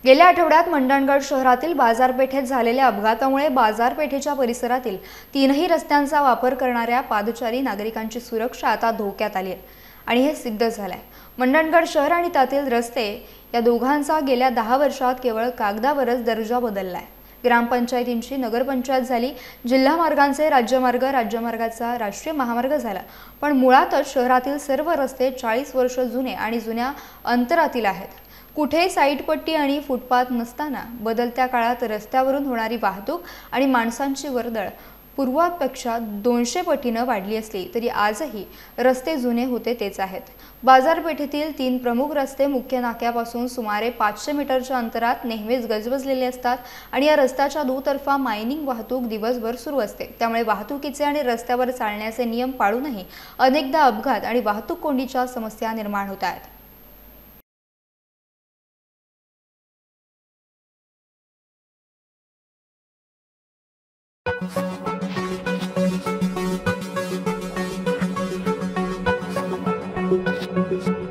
गेल्या आठवड्यात मंडणगड शहरातील बाजारपेठेत झालेल्या अपघातामुळे बाजारपेठेच्या परिसरातील तीनही रस्त्यांचा वापर करणाऱ्या पादचारी नागरिकांची सुरक्षा आता धोक्यात आली आहे आणि हे सिद्ध झालंय। मंडणगड शहर आणि त्यातील रस्ते या दोघांचा गेल्या 10 वर्षात केवळ कागदावरच दर्जा बदललाय। ग्रामपंचायतींची नगरपंचायत झाली, जिल्हा मार्गांचे राज्यमार्ग, राज्यमार्गाचा राष्ट्रीय महामार्ग झाला, पण मुळातच शहरातील सर्व रस्ते 40 वर्ष जुने आणि जुन्या अंतरातील आहेत। कुठे साईडपट्टी आणि फुटपाथ नसताना बदलत्या काळात रस्त्यावरून होणारी वाहतूक आणि माणसांची वर्दळ पूर्वापेक्षा 200 पटीने वाढली असली तरी आजही रस्ते जुने होते तेच आहेत। बाजारपेठेतील 3 प्रमुख रस्ते मुख्य नाक्यापासून सुमारे 500 मीटरच्या अंतरात नेहमीच गजबजलेले असतात आणि या रस्त्याच्या दुतर्फा मायनिंग वाहतूक दिवसभर सुरू असते। त्यामुळे वाहतुकीचे आणि रस्त्यावर चालण्याचे नियम पाळूनही अनेकदा अपघात आणि वाहतूक कोंडीच्या समस्या निर्माण होत आहेत। Thank you.